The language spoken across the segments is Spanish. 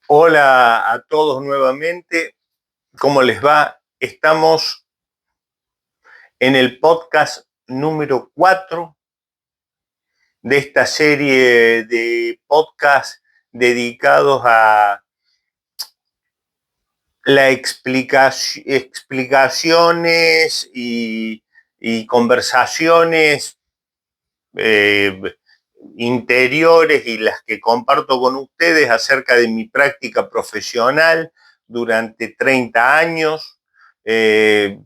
Hola a todos nuevamente, ¿cómo les va? Estamos en el podcast número 4 de esta serie de podcasts dedicados a las explicaciones y conversaciones eh, interiores y las que comparto con ustedes acerca de mi práctica profesional durante 30 años, desde,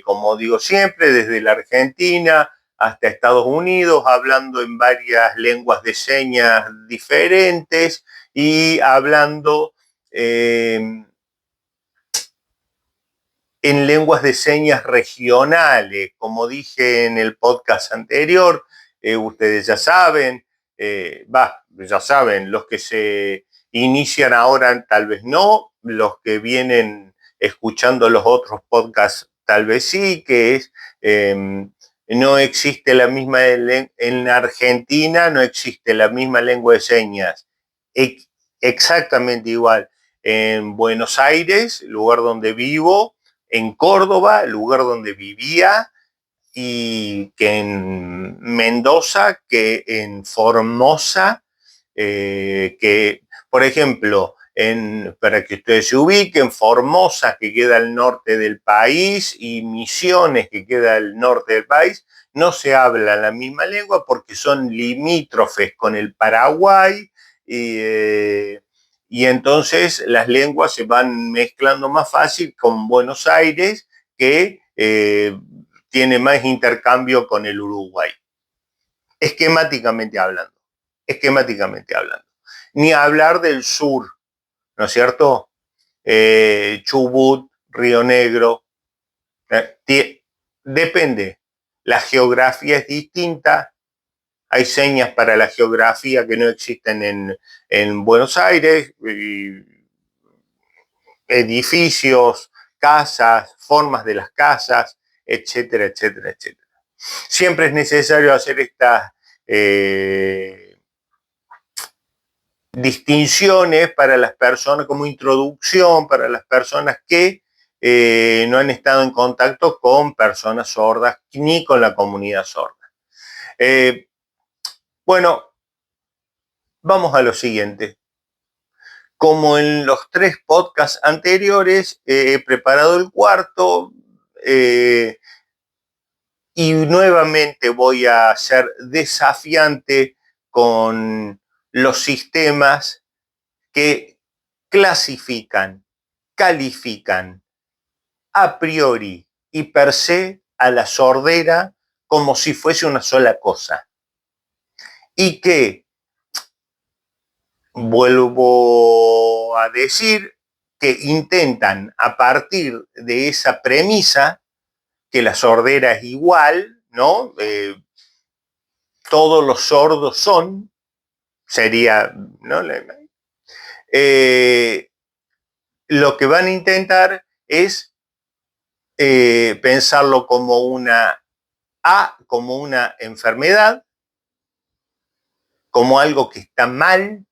como digo siempre, desde la Argentina hasta Estados Unidos, hablando en varias lenguas de señas diferentes y hablando en lenguas de señas regionales. Como dije en el podcast anterior, ustedes ya saben, ya saben, los que se inician ahora tal vez no, los que vienen escuchando los otros podcasts tal vez sí, que es, no existe la misma, en Argentina no existe la misma lengua de señas, exactamente igual en Buenos Aires, lugar donde vivo, en Córdoba, lugar donde vivía, y que en Mendoza, que en Formosa, que, por ejemplo, para que ustedes se ubiquen, Formosa, que queda al norte del país, y Misiones, que queda al norte del país, no se habla la misma lengua porque son limítrofes con el Paraguay, y entonces las lenguas se van mezclando más fácil con Buenos Aires, que tiene más intercambio con el Uruguay, esquemáticamente hablando, esquemáticamente hablando. Ni hablar del sur, ¿no es cierto? Chubut, Río Negro, depende. La geografía es distinta. Hay señas para la geografía que no existen en Buenos Aires, edificios, casas, formas de las casas, etcétera, etcétera, etcétera. Siempre es necesario hacer estas distinciones para las personas, como introducción para las personas que no han estado en contacto con personas sordas ni con la comunidad sorda. Bueno, vamos a lo siguiente. Como en los 3 podcasts anteriores, he preparado el cuarto, y nuevamente voy a ser desafiante con los sistemas que clasifican, califican a priori y per se a la sordera como si fuese una sola cosa. Y que, vuelvo a decir, que intentan a partir de esa premisa que la sordera es igual, ¿no? Todos los sordos son, sería, ¿no? Lo que van a intentar es pensarlo como como una enfermedad, como algo que está mal,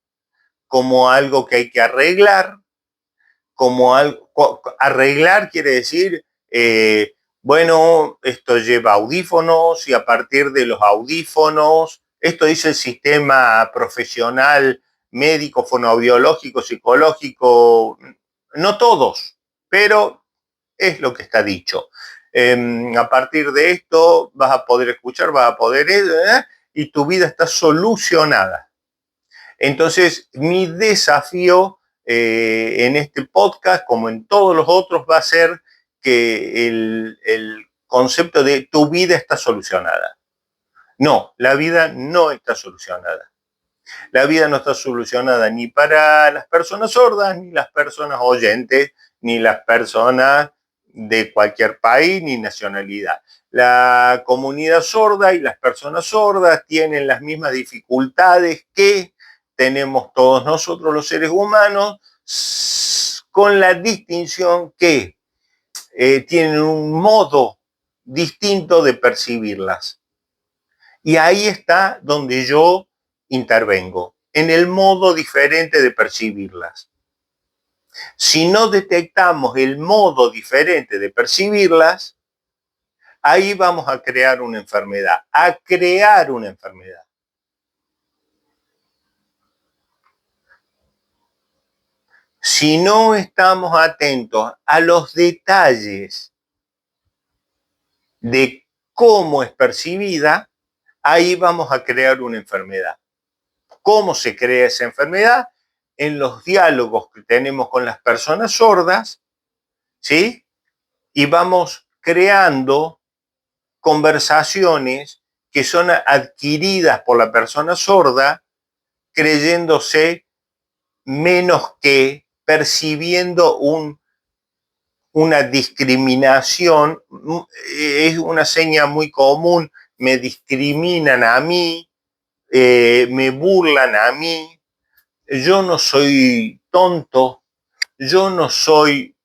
como algo que hay que arreglar, como algo, arreglar quiere decir, bueno, esto lleva audífonos y a partir de los audífonos, esto dice el sistema profesional médico, fonoaudiológico, psicológico, no todos, pero es lo que está dicho. A partir de esto vas a poder escuchar, vas a poder, y tu vida está solucionada. Entonces, mi desafío en este podcast, como en todos los otros, va a ser que el concepto de tu vida está solucionada. No, la vida no está solucionada. La vida no está solucionada ni para las personas sordas, ni las personas oyentes, ni las personas de cualquier país ni nacionalidad. La comunidad sorda y las personas sordas tienen las mismas dificultades que tenemos todos nosotros los seres humanos, con la distinción que tienen un modo distinto de percibirlas. Y ahí está donde yo intervengo. en el modo diferente de percibirlas. Si no detectamos el modo diferente de percibirlas, ahí vamos a crear una enfermedad, Si no estamos atentos a los detalles de cómo es percibida, ahí vamos a crear una enfermedad. ¿Cómo se crea esa enfermedad? En los diálogos que tenemos con las personas sordas, ¿sí? Y vamos creando conversaciones que son adquiridas por la persona sorda, creyéndose menos que, percibiendo una discriminación. Es una seña muy común: me discriminan a mí, me burlan a mí, yo no soy tonto, yo no soy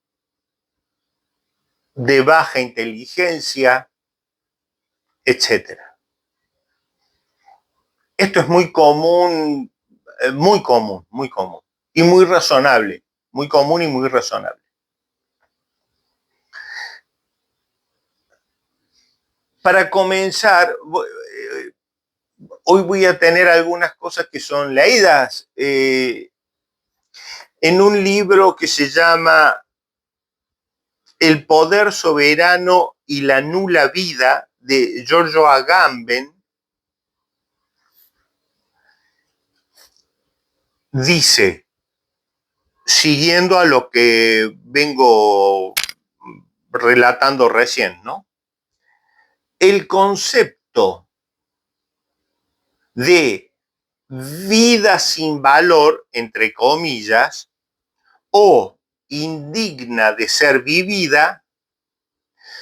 de baja inteligencia, etcétera. Esto es muy común, muy común y muy razonable, muy común y muy razonable. Para comenzar, hoy voy a tener algunas cosas que son leídas en un libro que se llama El poder soberano y la nula vida, de Giorgio Agamben. Dice, siguiendo a lo que vengo relatando recién, ¿no? El concepto de vida sin valor, entre comillas, o indigna de ser vivida,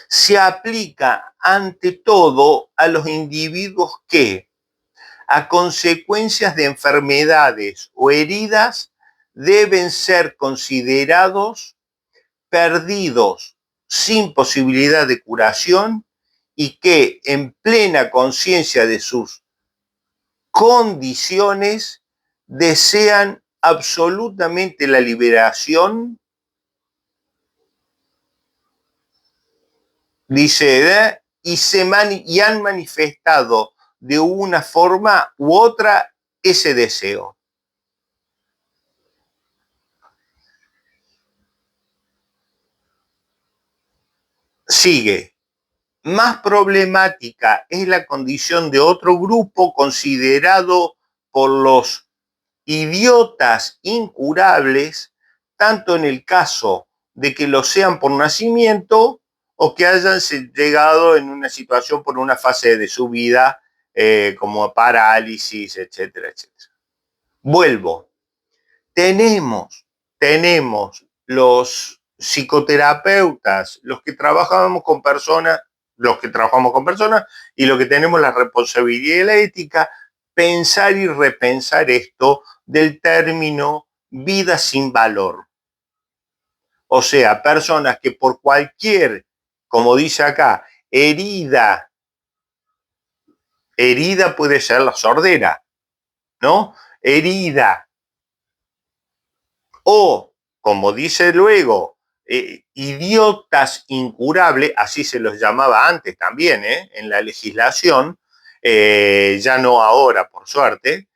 se aplica ante todo a los individuos que, a consecuencias de enfermedades o heridas, deben ser considerados perdidos sin posibilidad de curación y que, en plena conciencia de sus condiciones, desean absolutamente la liberación, dice, y han manifestado de una forma u otra ese deseo. Sigue. Más problemática es la condición de otro grupo considerado por los idiotas incurables, tanto en el caso de que lo sean por nacimiento o que hayan llegado en una situación por una fase de su vida, como parálisis, etcétera, etcétera. Vuelvo. Tenemos los psicoterapeutas, los que trabajamos con personas y los que tenemos la responsabilidad y la ética, pensar y repensar esto del término vida sin valor. O sea, personas que por cualquier, como dice acá, herida puede ser la sordera, ¿no? Herida. O, como dice luego, idiotas incurables, así se los llamaba antes también, en la legislación, ya no ahora, por suerte.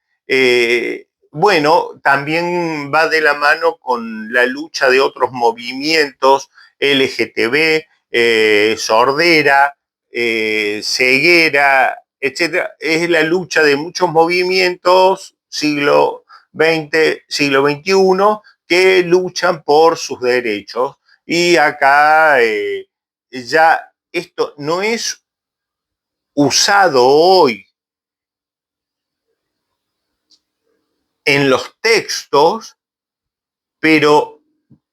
Bueno, también va de la mano con la lucha de otros movimientos, LGTB, sordera, ceguera, etcétera. Es la lucha de muchos movimientos, siglo XX, siglo XXI, que luchan por sus derechos. Y acá ya esto no es usado hoy en los textos, pero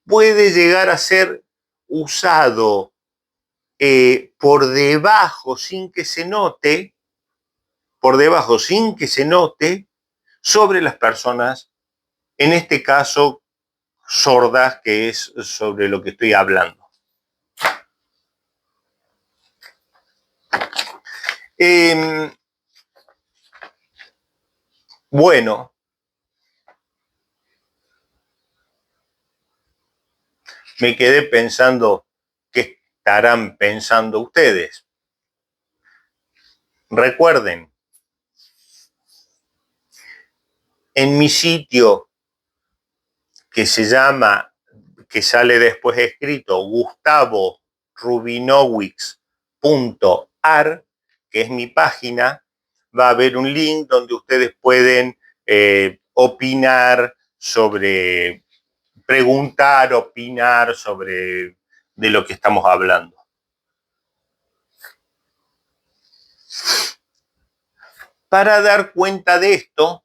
puede llegar a ser usado por debajo sin que se note, sobre las personas, en este caso sordas, que es sobre lo que estoy hablando. Bueno, me quedé pensando, ¿qué estarán pensando ustedes? Recuerden, en mi sitio que se llama, que sale después escrito, gustavorubinowicz.ar, que es mi página, va a haber un link donde ustedes pueden opinar sobre, preguntar, opinar sobre de lo que estamos hablando. Para dar cuenta de esto,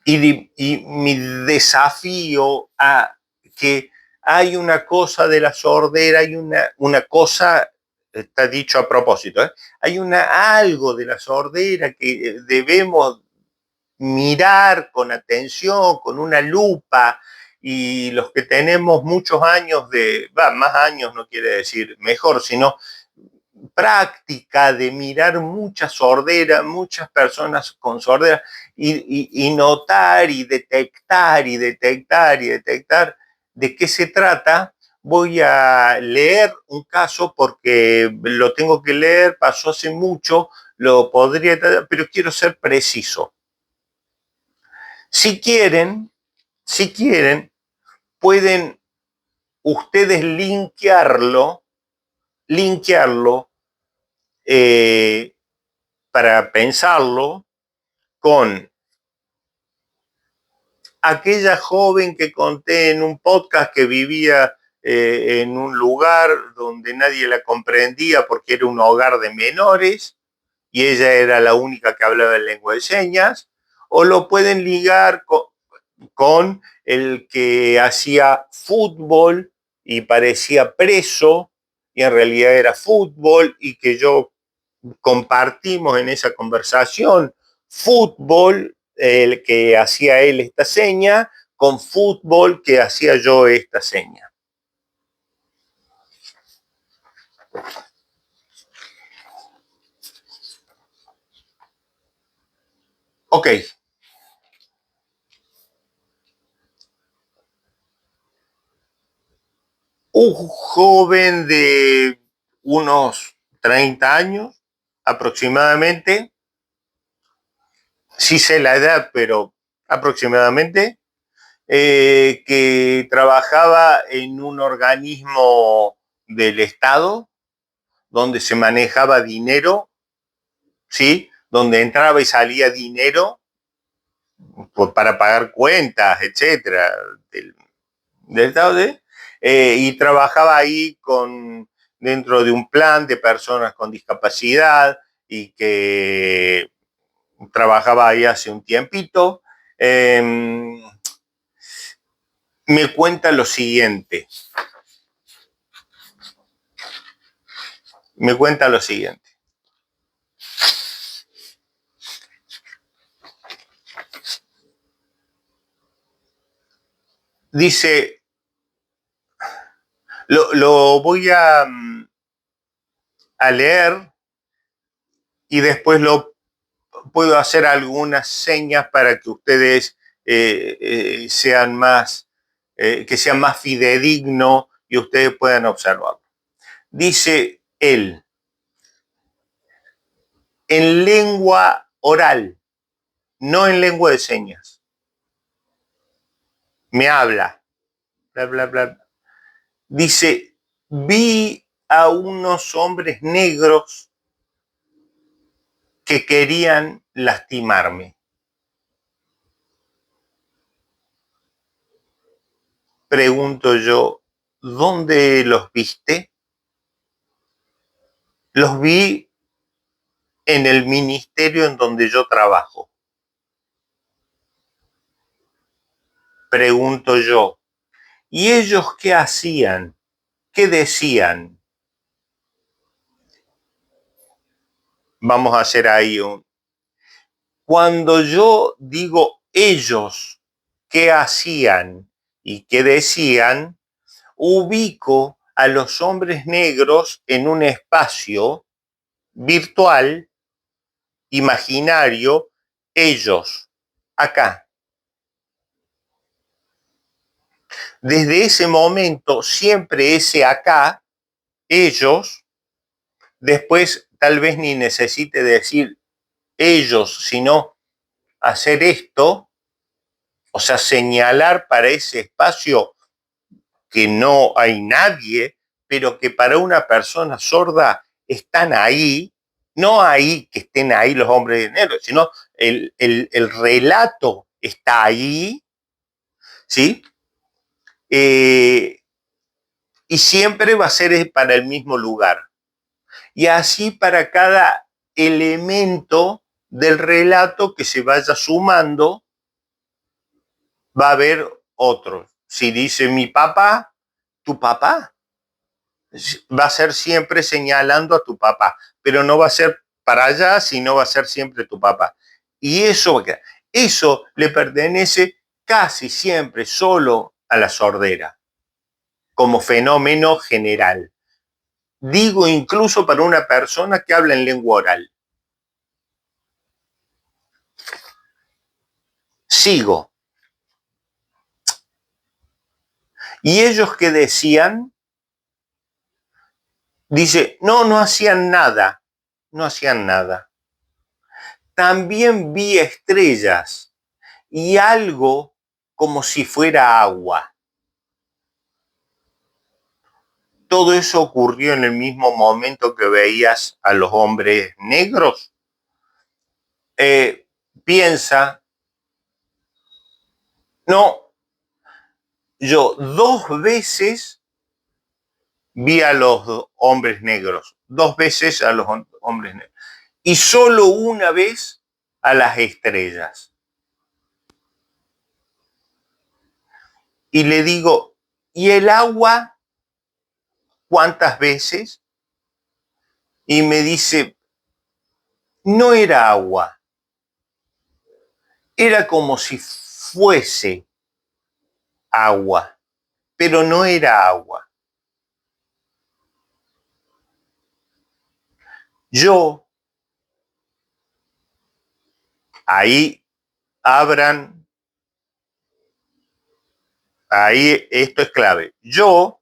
y mi desafío a que hay una cosa de la sordera, hay una cosa, está dicho a propósito, hay algo de la sordera que debemos mirar con atención, con una lupa, y los que tenemos muchos años más años no quiere decir mejor, sino práctica de mirar mucha sordera, muchas personas con sordera, y notar y detectar de qué se trata. Voy a leer un caso porque lo tengo que leer, pasó hace mucho, lo podría, pero quiero ser preciso. Si quieren, pueden ustedes linkearlo para pensarlo con aquella joven que conté en un podcast que vivía en un lugar donde nadie la comprendía porque era un hogar de menores y ella era la única que hablaba en lengua de señas, o lo pueden ligar con el que hacía fútbol y parecía preso y en realidad era fútbol, y que yo compartimos en esa conversación fútbol, el que hacía él esta seña, con fútbol que hacía yo esta seña. Ok. Un joven de unos 30 años aproximadamente, sí sé la edad, pero aproximadamente, que trabajaba en un organismo del Estado donde se manejaba dinero, ¿sí? Donde entraba y salía dinero para pagar cuentas, etcétera, del Estado, y trabajaba ahí dentro de un plan de personas con discapacidad, y que trabajaba ahí hace un tiempito. Me cuenta lo siguiente. Dice, lo voy a leer y después puedo hacer algunas señas para que ustedes sean más, que sea más fidedigno y ustedes puedan observarlo. Dice él, en lengua oral, no en lengua de señas. Me habla, bla, bla, bla. Dice, vi a unos hombres negros que querían lastimarme. Pregunto yo, ¿dónde los viste? Los vi en el ministerio en donde yo trabajo. Pregunto yo, ¿y ellos qué hacían? ¿Qué decían? Vamos a hacer ahí Cuando yo digo ellos, ¿qué hacían y qué decían? Ubico a los hombres negros en un espacio virtual, imaginario, ellos, acá. Desde ese momento, siempre ese acá, ellos, después tal vez ni necesite decir ellos, sino hacer esto, o sea, señalar para ese espacio que no hay nadie, pero que para una persona sorda están ahí, no ahí que estén ahí los hombres de negro, sino el relato está ahí, ¿sí? Y siempre va a ser para el mismo lugar. Y así para cada elemento del relato que se vaya sumando, va a haber otro. Si dice mi papá, tu papá, va a ser siempre señalando a tu papá, pero no va a ser para allá, sino va a ser siempre tu papá. Y eso le pertenece casi siempre solo a la sordera, como fenómeno general. Digo incluso para una persona que habla en lengua oral. Sigo. Y ellos que decían, dice, no hacían nada, no hacían nada. También vi estrellas y algo como si fuera agua. Todo eso ocurrió en el mismo momento que veías a los hombres negros. Piensa, no, yo 2 veces vi a los hombres negros, 2 veces a los hombres negros, y solo una vez a las estrellas. Y le digo, ¿y el agua cuántas veces? Y me dice, no era agua, era como si fuese agua, pero no era agua. Yo, ahí abran, ahí esto es clave. Yo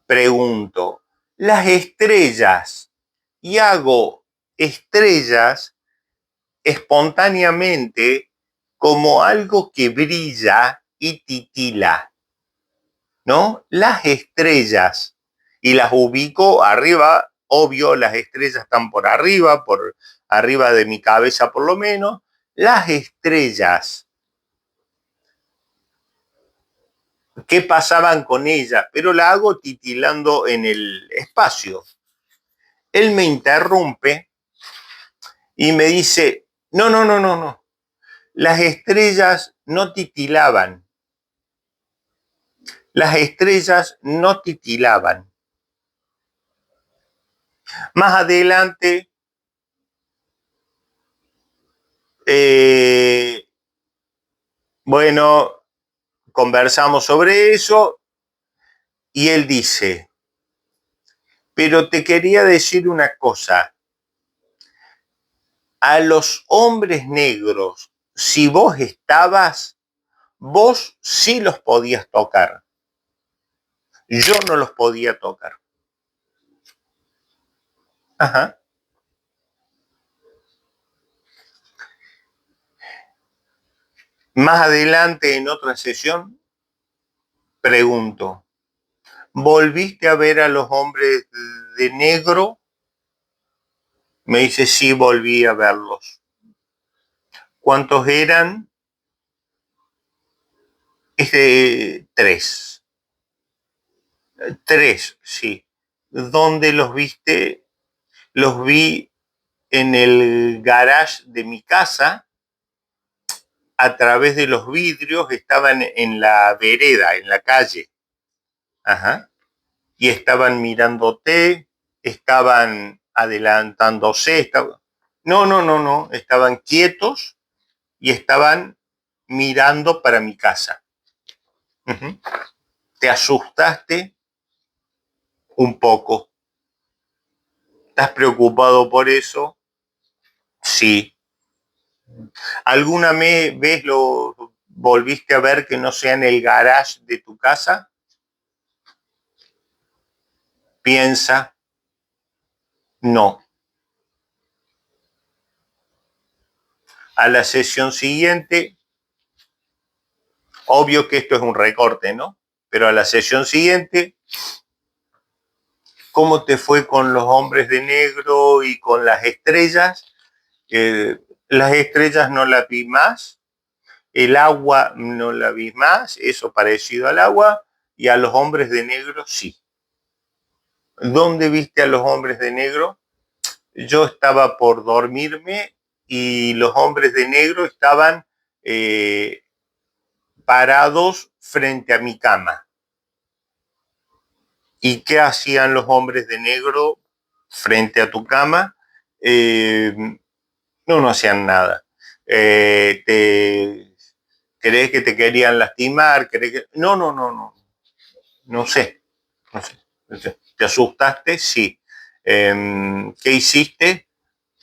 pregunto, las estrellas, y hago estrellas espontáneamente como algo que brilla y titila, ¿no? Las estrellas, y las ubico arriba, obvio, las estrellas están por arriba de mi cabeza por lo menos, las estrellas, ¿qué pasaban con ellas? Pero la hago titilando en el espacio. Él me interrumpe y me dice, no, las estrellas no titilaban, las estrellas no titilaban. Más adelante, bueno, conversamos sobre eso y él dice, pero te quería decir una cosa, a los hombres negros, si vos estabas, vos sí los podías tocar, yo no los podía tocar. Ajá. Más adelante, en otra sesión, pregunto, ¿volviste a ver a los hombres de negro? Me dice, sí, volví a verlos. ¿Cuántos eran? 3. 3, sí. ¿Dónde los viste? Los vi en el garage de mi casa, a través de los vidrios, estaban en la vereda, en la calle. Ajá. Y estaban mirándote, estaban adelantándose, no, estaban quietos y estaban mirando para mi casa. Uh-huh. ¿Te asustaste? Un poco. ¿Estás preocupado por eso? Sí. ¿Alguna vez volviste a ver que no sea en el garage de tu casa? Piensa, no. A la sesión siguiente, obvio que esto es un recorte, ¿no? Pero a la sesión siguiente, ¿cómo te fue con los hombres de negro y con las estrellas? Las estrellas no las vi más, el agua no la vi más, eso parecido al agua, y a los hombres de negro sí. ¿Dónde viste a los hombres de negro? Yo estaba por dormirme y los hombres de negro estaban parados frente a mi cama. ¿Y qué hacían los hombres de negro frente a tu cama? No hacían nada. ¿Crees que te querían lastimar? No sé. ¿Te asustaste? Sí. ¿Qué hiciste?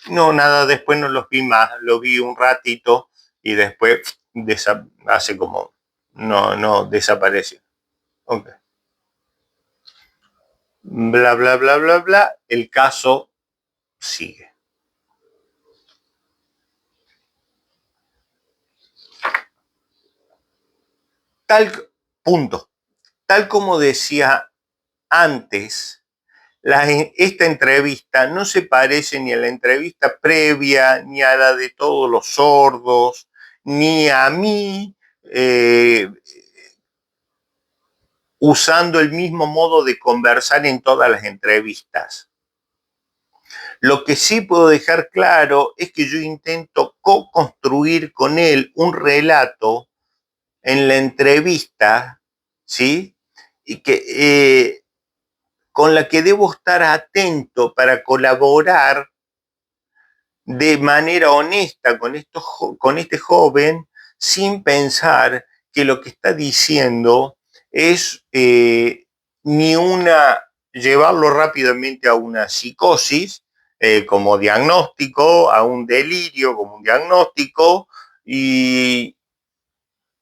No, nada, después no los vi más. Lo vi un ratito y después hace como... No, desapareció. Ok. Bla, bla, bla, bla, bla. El caso sigue. Punto. Tal como decía antes, esta entrevista no se parece ni a la entrevista previa, ni a la de todos los sordos, ni a mí usando el mismo modo de conversar en todas las entrevistas. Lo que sí puedo dejar claro es que yo intento co-construir con él un relato en la entrevista, ¿sí? Y que con la que debo estar atento para colaborar de manera honesta con este joven, sin pensar que lo que está diciendo es ni llevarlo rápidamente a una psicosis como diagnóstico, a un delirio como un diagnóstico, y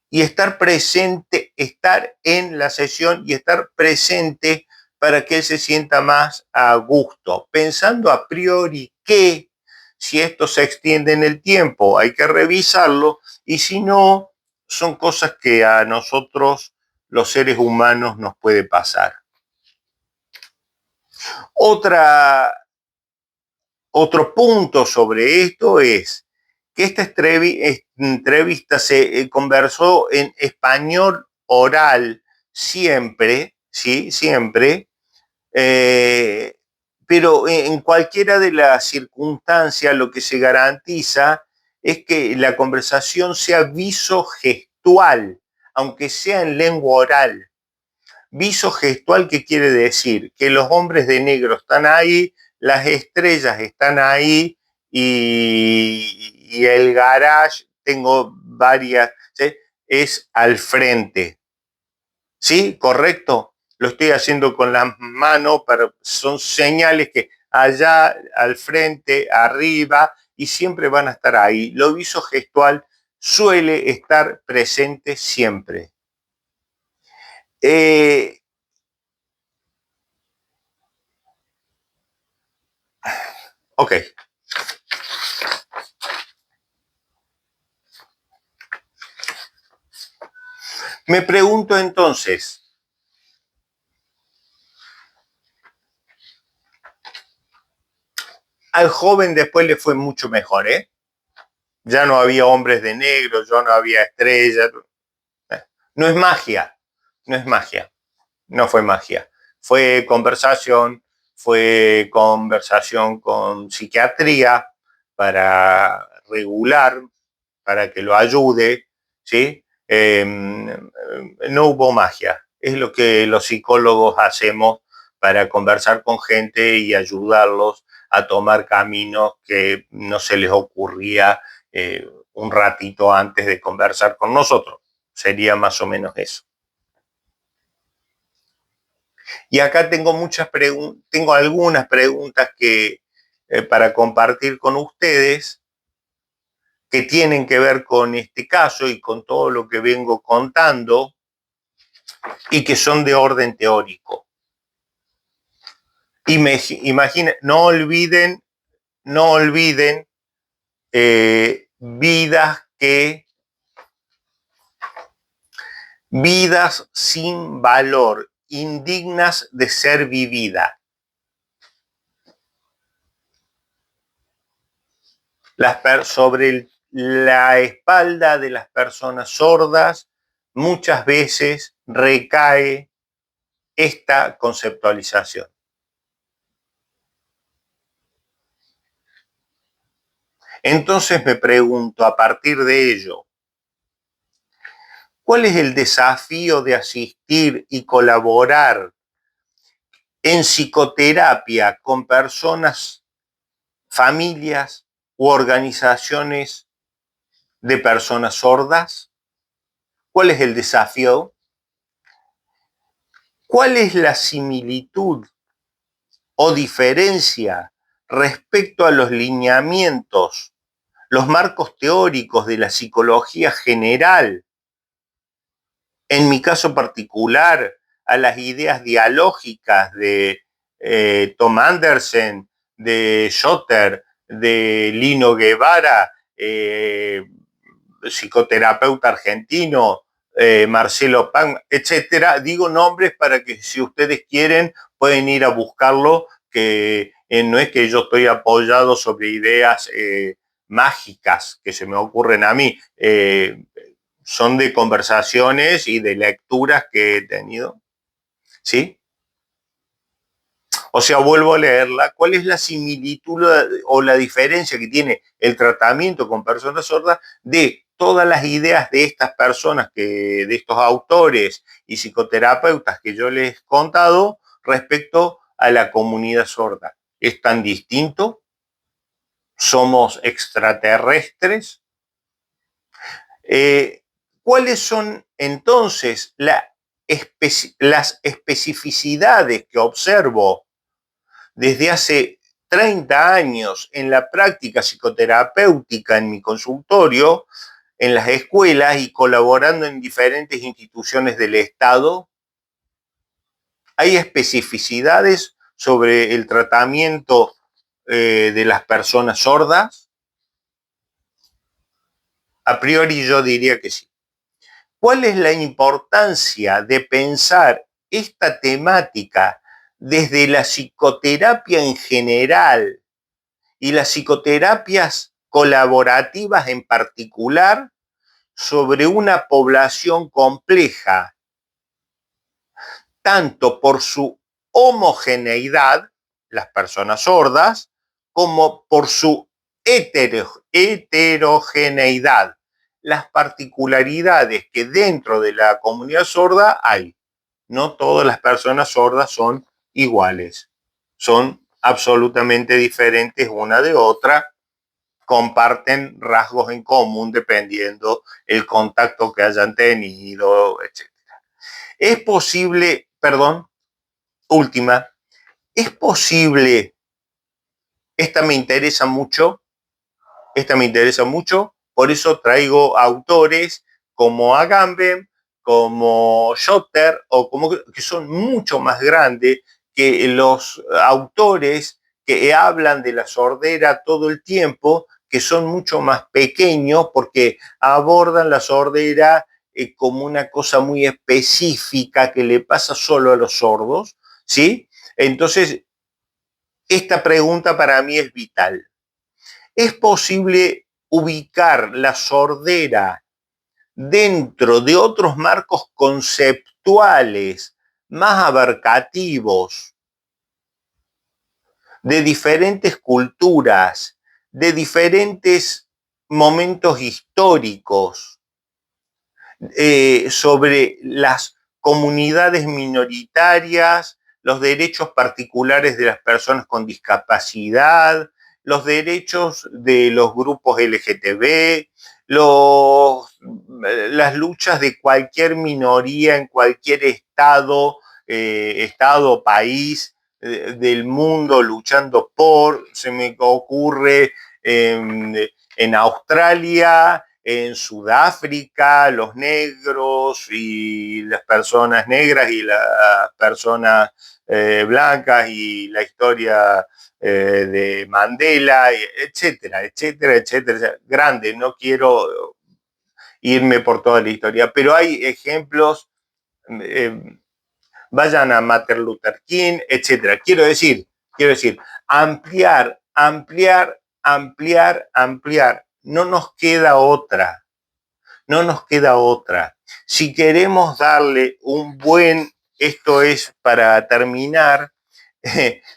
estar presente, estar en la sesión y estar presente para que él se sienta más a gusto, pensando a priori que si esto se extiende en el tiempo hay que revisarlo, y si no, son cosas que a nosotros los seres humanos nos puede pasar. Otro punto sobre esto es que esta entrevista se conversó en español oral siempre, ¿sí? Siempre, pero en cualquiera de las circunstancias lo que se garantiza es que la conversación sea visogestual, aunque sea en lengua oral. Visogestual, ¿qué quiere decir? Que los hombres de negro están ahí, las estrellas están ahí y el garage, tengo varias, ¿sí? Es al frente. ¿Sí? ¿Correcto? Lo estoy haciendo con las manos, pero son señales que allá, al frente, arriba, y siempre van a estar ahí. Lo visogestual suele estar presente siempre. Ok. Me pregunto entonces, al joven después le fue mucho mejor, ¿eh? Ya no había hombres de negro, ya no había estrellas. No es magia, no es magia, no fue magia. Fue conversación con psiquiatría para regular, para que lo ayude, ¿sí? No hubo magia. Es lo que los psicólogos hacemos para conversar con gente y ayudarlos a tomar caminos que no se les ocurría un ratito antes de conversar con nosotros. Sería más o menos eso. Y acá tengo tengo algunas preguntas que para compartir con ustedes. que tienen que ver con este caso y con todo lo que vengo contando y que son de orden teórico. Imaginen, no olviden vidas sin valor, indignas de ser vividas. Sobre la espalda de las personas sordas muchas veces recae esta conceptualización. Entonces me pregunto, a partir de ello, ¿cuál es el desafío de asistir y colaborar en psicoterapia con personas, familias u organizaciones de personas sordas? ¿Cuál es el desafío? ¿Cuál es la similitud o diferencia respecto a los lineamientos, los marcos teóricos de la psicología general? En mi caso particular, a las ideas dialógicas de Tom Andersen, de Schotter, de Lino Guevara, psicoterapeuta argentino, Marcelo Pan, etcétera. Digo nombres para que si ustedes quieren pueden ir a buscarlo, que no es que yo estoy apoyado sobre ideas mágicas que se me ocurren a mí, son de conversaciones y de lecturas que he tenido, ¿sí? O sea, vuelvo a leerla. ¿Cuál es la similitud o la diferencia que tiene el tratamiento con personas sordas de todas las ideas de estas personas, de estos autores y psicoterapeutas que yo les he contado respecto a la comunidad sorda? ¿Es tan distinto? ¿Somos extraterrestres? ¿Cuáles son entonces las especificidades que observo desde hace 30 años en la práctica psicoterapéutica en mi consultorio, en las escuelas y colaborando en diferentes instituciones del Estado? Hay especificidades sobre el tratamiento de las personas sordas. A priori yo diría que sí. ¿Cuál es la importancia de pensar esta temática desde la psicoterapia en general y las psicoterapias colaborativas en particular sobre una población compleja, tanto por su homogeneidad, las personas sordas, como por su heterogeneidad, las particularidades que dentro de la comunidad sorda hay? No todas las personas sordas son iguales, son absolutamente diferentes una de otra, comparten rasgos en común dependiendo el contacto que hayan tenido, etc. Es posible, última, es posible, esta me interesa mucho, por eso traigo autores como Agamben, como Schotter, o como que son mucho más grandes que los autores que hablan de la sordera todo el tiempo, que son mucho más pequeños porque abordan la sordera como una cosa muy específica que le pasa solo a los sordos, ¿sí? Entonces, esta pregunta para mí es vital. ¿Es posible ubicar la sordera dentro de otros marcos conceptuales más abarcativos, de diferentes culturas, de diferentes momentos históricos, sobre las comunidades minoritarias, los derechos particulares de las personas con discapacidad, los derechos de los grupos LGTB, las luchas de cualquier minoría en cualquier estado o país del mundo luchando por? Se me ocurre en en Australia, en Sudáfrica, los negros y las personas negras y las personas blancas y la historia de Mandela, etcétera, etcétera, etcétera. Grande, no quiero irme por toda la historia, pero hay ejemplos, vayan a Martin Luther King, etcétera. Quiero decir, ampliar, ampliar, ampliar, ampliar. No nos queda otra. No nos queda otra. Si queremos darle un buen, esto es para terminar,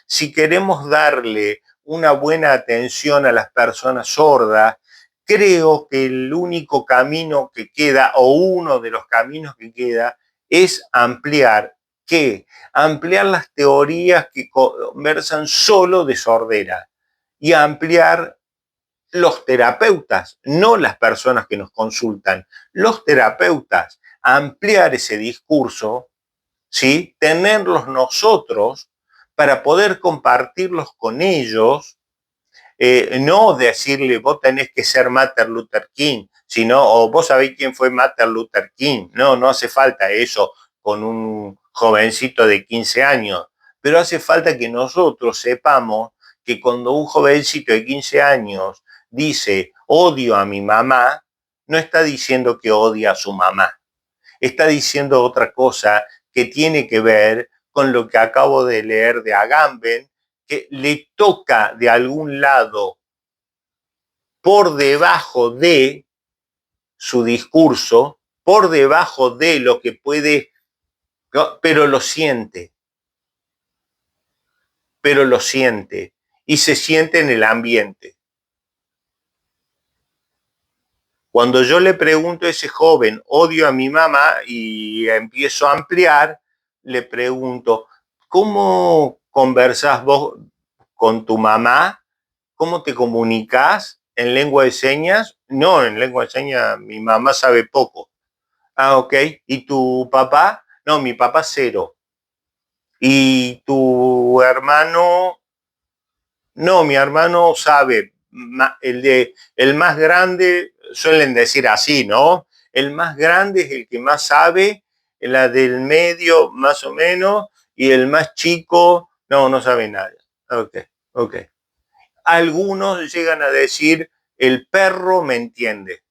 si queremos darle una buena atención a las personas sordas, creo que el único camino que queda, o uno de los caminos que queda, es ampliar. ¿Qué? Ampliar las teorías que conversan solo de sordera y ampliar los terapeutas, no las personas que nos consultan, los terapeutas, ampliar ese discurso, ¿sí? Tenerlos nosotros para poder compartirlos con ellos, no decirle vos tenés que ser Martin Luther King, sino o vos sabés quién fue Martin Luther King. No, no hace falta eso con un jovencito de 15 años, pero hace falta que nosotros sepamos que cuando un jovencito de 15 años dice odio a mi mamá, no está diciendo que odia a su mamá, está diciendo otra cosa que tiene que ver con lo que acabo de leer de Agamben, que le toca de algún lado por debajo de su discurso, por debajo de lo que puede, ¿no? Pero lo siente y se siente en el ambiente. Cuando yo le pregunto a ese joven, odio a mi mamá, y empiezo a ampliar, le pregunto, ¿cómo conversás vos con tu mamá? ¿Cómo te comunicás? ¿En lengua de señas? No, en lengua de señas mi mamá sabe poco. Ah, ok. ¿Y tu papá? No, mi papá cero. ¿Y tu hermano? No, mi hermano sabe. El más grande, suelen decir así, ¿no? El más grande es el que más sabe, la del medio más o menos, y el más chico, no sabe nada. Ok, ok. Algunos llegan a decir, el perro me entiende.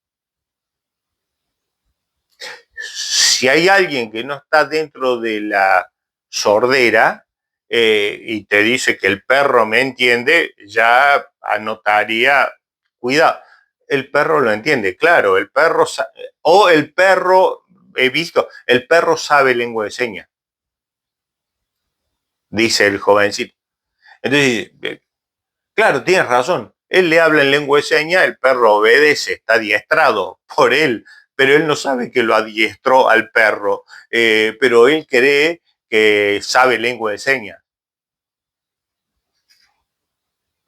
Si hay alguien que no está dentro de la sordera y te dice que el perro me entiende, ya anotaría, cuidado, el perro lo entiende, claro, el perro, o el perro, he visto, el perro sabe lengua de señas, dice el jovencito. Entonces, claro, tienes razón. Él le habla en lengua de señas, el perro obedece, está adiestrado por él, pero él no sabe que lo adiestró al perro, pero él cree que sabe lengua de señas.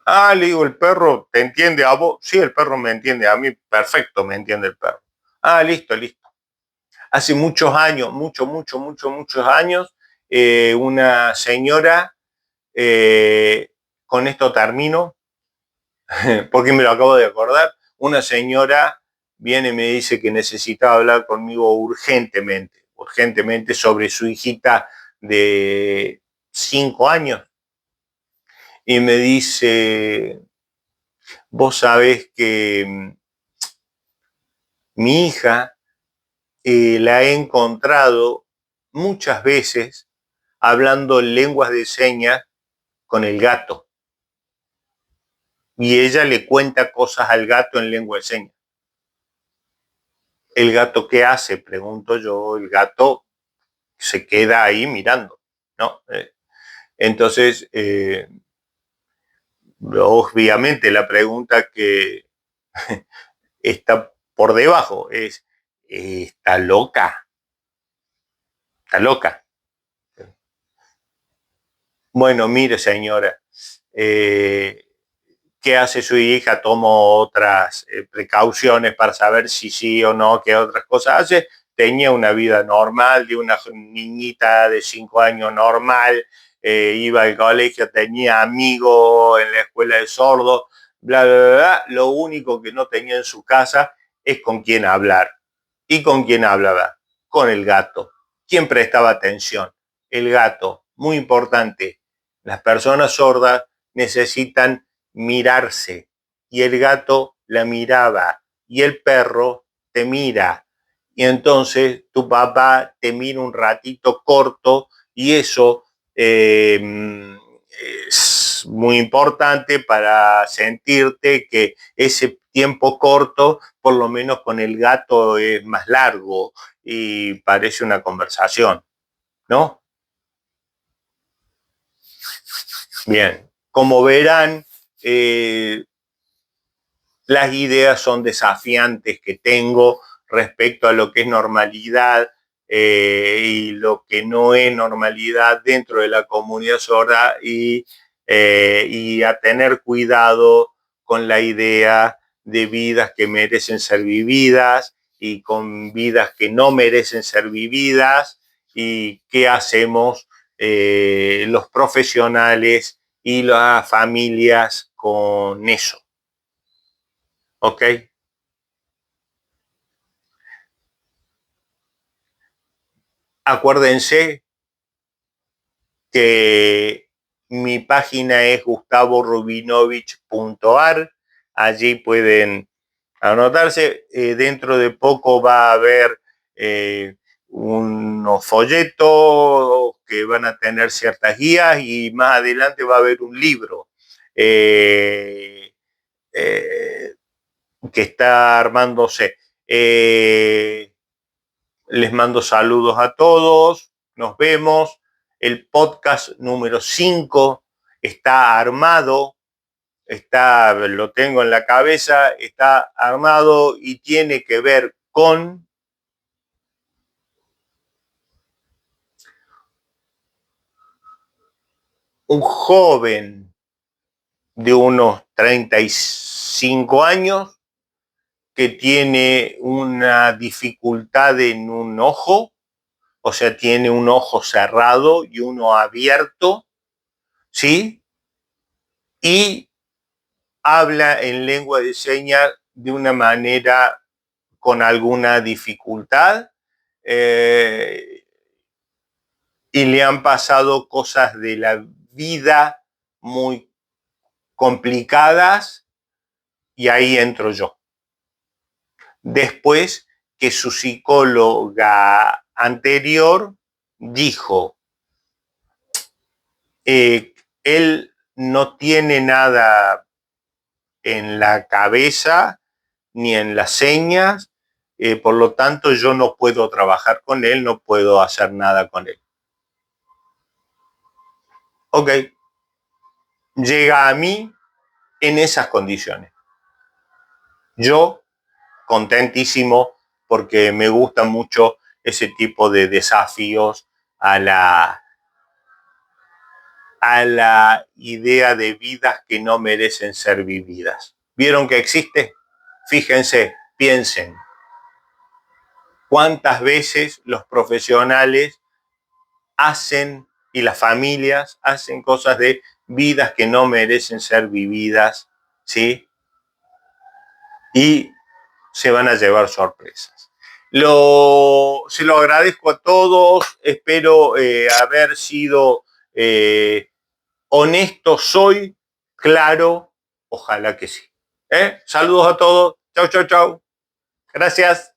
Ah, le digo, ¿el perro te entiende a vos? Sí, el perro me entiende a mí, perfecto, me entiende el perro. Ah, listo, listo. Hace muchos años, muchos años, una señora, con esto termino, porque me lo acabo de acordar, una señora viene y me dice que necesitaba hablar conmigo urgentemente sobre su hijita de 5 años. Y me dice, vos sabés que mi hija la he encontrado muchas veces hablando lenguas de señas con el gato. Y ella le cuenta cosas al gato en lengua de señas. ¿El gato qué hace? Pregunto yo. El gato se queda ahí mirando, ¿no? Entonces, obviamente la pregunta que está por debajo es, ¿está loca? ¿Está loca? Bueno, mire señora, ¿qué hace su hija? Tomo otras precauciones para saber si sí o no, qué otras cosas hace. Tenía una vida normal, de una niñita de 5 años normal, iba al colegio, tenía amigos en la escuela de sordos, bla, bla, bla, bla. Lo único que no tenía en su casa es con quién hablar. ¿Y con quién hablaba? Con el gato. ¿Quién prestaba atención? El gato. Muy importante. Las personas sordas necesitan mirarse y el gato la miraba y el perro te mira y entonces tu papá te mira un ratito corto y eso es muy importante para sentirte que ese tiempo corto, por lo menos con el gato, es más largo y parece una conversación, ¿no? Bien, como verán, las ideas son desafiantes que tengo respecto a lo que es normalidad y lo que no es normalidad dentro de la comunidad sorda y a tener cuidado con la idea de vidas que merecen ser vividas y con vidas que no merecen ser vividas y qué hacemos los profesionales y las familias con eso. ¿Ok? Acuérdense que mi página es gustavorubinovich.ar. Allí pueden anotarse. Dentro de poco va a haber unos folletos que van a tener ciertas guías y más adelante va a haber un libro eh, que está armándose. Les mando saludos a todos, nos vemos. El podcast número 5 está armado, lo tengo en la cabeza, está armado y tiene que ver con un joven de unos 35 años que tiene una dificultad en un ojo, o sea, tiene un ojo cerrado y uno abierto, ¿sí? Y habla en lengua de señas de una manera con alguna dificultad y le han pasado cosas de la vida muy complicadas y ahí entro yo. Después que su psicóloga anterior dijo, él no tiene nada en la cabeza ni en las señas, por lo tanto yo no puedo trabajar con él, no puedo hacer nada con él. Ok, llega a mí en esas condiciones. Yo contentísimo porque me gusta mucho ese tipo de desafíos a la idea de vidas que no merecen ser vividas. ¿Vieron que existe? Fíjense, piensen, cuántas veces los profesionales hacen y las familias hacen cosas de vidas que no merecen ser vividas, ¿sí? Y se van a llevar sorpresas. Se lo agradezco a todos, espero haber sido honesto, soy claro, ojalá que sí. Saludos a todos, chau, chau, chau, gracias.